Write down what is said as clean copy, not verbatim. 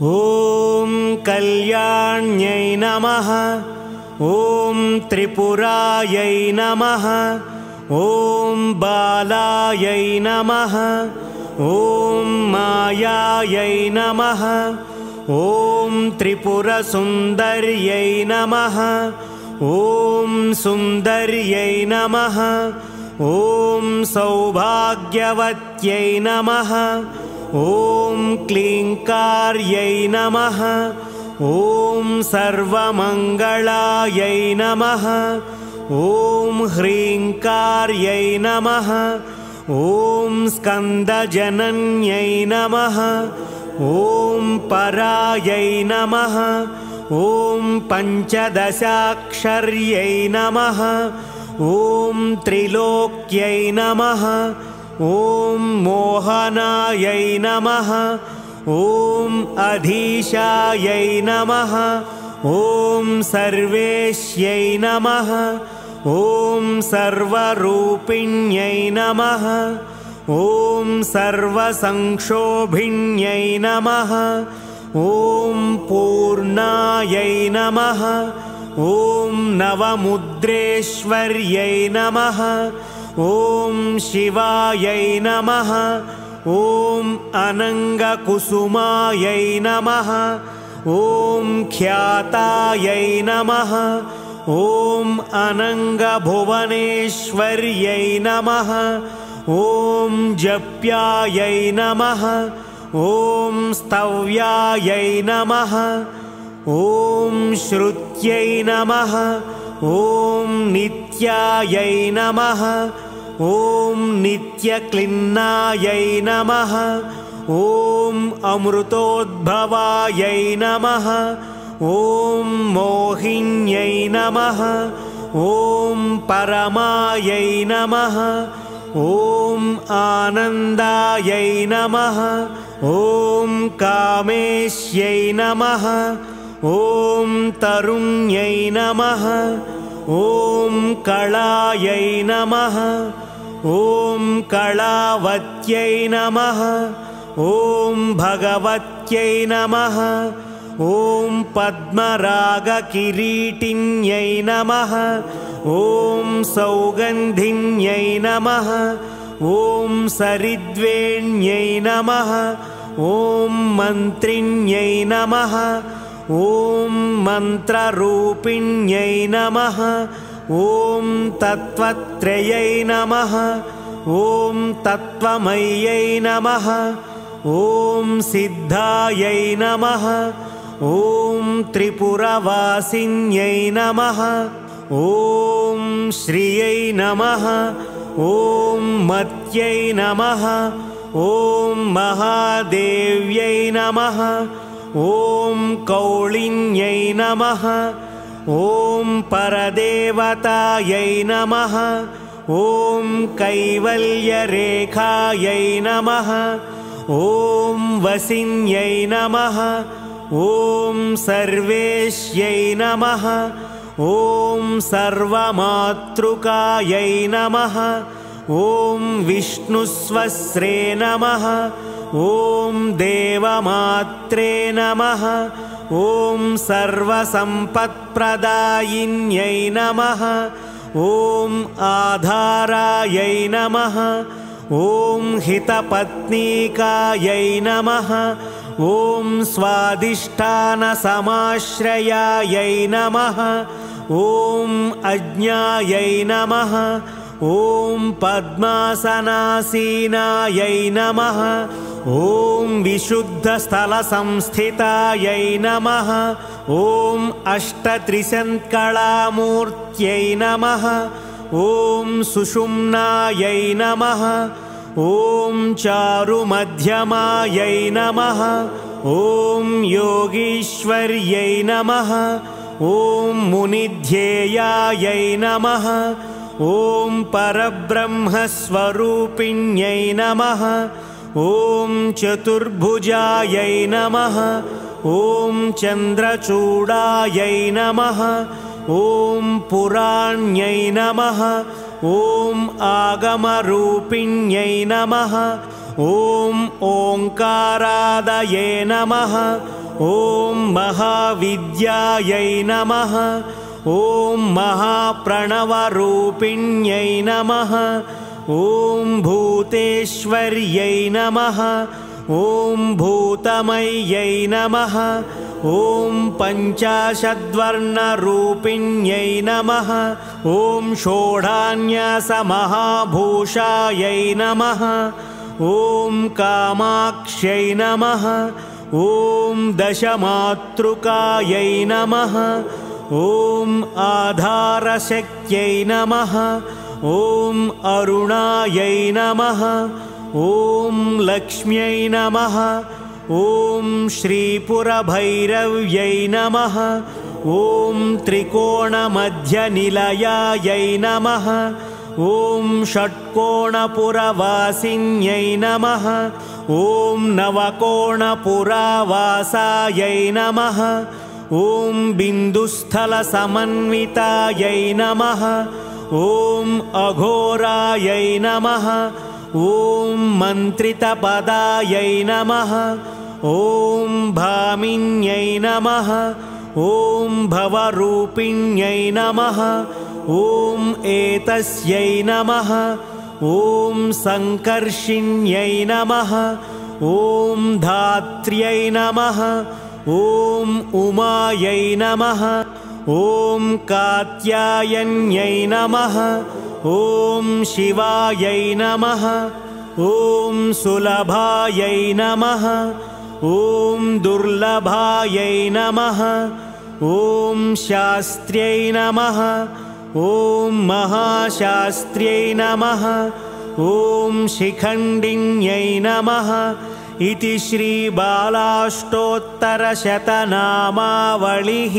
ॐ कल्याण्यै नमः। ॐ त्रिपुरायै नमः। ॐ बालायै नमः। ॐ मायायै नमः। ॐ त्रिपुरसुन्दर्यै नमः। ॐ सुन्दर्यै नमः। ॐ सौभाग्यवत्यै नमः। ॐ क्लीङ्कार्यै नमः। ॐ सर्वमङ्गलायै नमः। ॐ ह्रीङ्कार्यै नमः। ॐ स्कन्दजनन्यै नमः। ॐ परायै नमः। ॐ पञ्चदशाक्षर्यै नमः। ॐ त्रिलोक्यै नमः। ॐ मोहनायै नमः। ॐ अधीशायै नमः। ॐ सर्वेश्यै नमः। ॐ सर्वरूपिण्यै नमः। ॐ सर्वसंक्षोभिण्यै नमः। ॐ पूर्णायै नमः। ॐ नवमुद्रेश्वर्यै नमः। ॐ शिवायै नमः। ॐ अनङ्गकुसुमायै नमः। ॐ ख्यातायै नमः। ॐ अनङ्गभुवनेश्वर्यै नमः। ॐ जप्यायै नमः। ॐ स्तव्यायै नमः। ॐ श्रुत्यै नमः। ॐ नित्यायै नमः। ॐ नित्यक्लिन्नायै नमः। ॐ अमृतोद्भवायै नमः। ॐ मोहिन्यै नमः। ॐ परमायै नमः। ॐ आनन्दायै नमः। ॐ कामेश्यै नमः। ॐ तरुण्यै नमः। ॐ कलायै नमः। ॐ कलावत्यै नमः। ॐ भगवत्यै नमः। ॐ पद्मरागकिरीटिन्यै नमः। ॐ सौगन्धिन्यै नमः। ॐ सरिद्वेण्यै नमः। ॐ मन्त्रिण्यै नमः। ॐ मन्त्ररूपिण्यै नमः। ॐ तत्त्वत्रयै नमः। ॐ तत्त्वमय्यै नमः। ॐ सिद्धायै नमः। ॐ त्रिपुरवासिन्यै नमः। ॐ श्रियै नमः। ॐ मत्यै नमः। ॐ महादेव्यै नमः। ॐ कौलिन्यै नमः। ॐ परदेवतायै नमः। ॐ कैवल्यरेखायै नमः। ॐ वसिन्यै नमः। ॐ सर्वेश्यै नमः। ॐ सर्वमातृकायै नमः। ॐ विष्णुस्वस्रे नमः। ॐ देवमात्रे नमः। ॐ सर्वसम्पत्प्रदायिन्यै नमः। ॐ आधारायै नमः। ॐ हितपत्नीकायै नमः। ॐ स्वादिष्ठानसमाश्रयायै नमः। ॐ अज्ञायै नमः। ॐ पद्मासनासीनायै नमः। ॐ विशुद्धस्थलसंस्थितायै नमः। ॐ अष्टत्रिशङ्कलामूर्त्यै नमः। ॐ सुषुम्नायै नमः। ॐ चारुमध्यमायै नमः। ॐ योगीश्वर्यै नमः। ॐ मुनिध्येयायै नमः। ॐ परब्रह्मस्वरूपिण्यै नमः। ॐ चतुर्भुजायै नमः। ॐ चन्द्रचूडायै नमः। ॐ पुराण्यै नमः। ॐ आगमरूपिण्यै नमः। ॐ ओङ्कारादये नमः ॐ महाविद्यायै नमः ॐ महाप्रणवरूपिण्यै नमः ॐ भूतेश्वर्यै नमः ॐ भूतमय्यै नमः ॐ पञ्चाशद्वर्णरूपिण्यै नमः ॐ षोडान्यासमहाभूषायै नमः ॐ कामाक्ष्यै नमः ॐ दशमातृकायै नमः ॐ आधारशक्त्यै नमः ॐ अरुणायै नमः ॐ लक्ष्म्यै नमः ॐ श्रीपुरभैरव्यै नमः ॐ त्रिकोणमध्यनिलयायै नमः ॐ षट्कोणपुरवासिन्यै नमः ॐ नवकोणपुरावासायै नमः ॐ बिन्दुस्थलसमन्वितायै नमः ॐ अघोरायै नमः ॐ मन्त्रितपदायै नमः ॐ भामिन्यै नमः ॐ भवरूपिण्यै नमः ॐ एतस्यै नमः ॐ सङ्कर्षिण्यै नमः ॐ धात्र्यै नमः ॐ उमायै नमः ॐ कात्यायन्यै नमः ॐ शिवायै नमः ॐ सुलभायै नमः ॐ दुर्लभायै नमः ॐ शास्त्र्यै नमः ॐ महाशास्त्र्यै नमः ॐ शिखण्डिन्यै नमः इति श्रीबालाष्टोत्तरशतनामावलिः।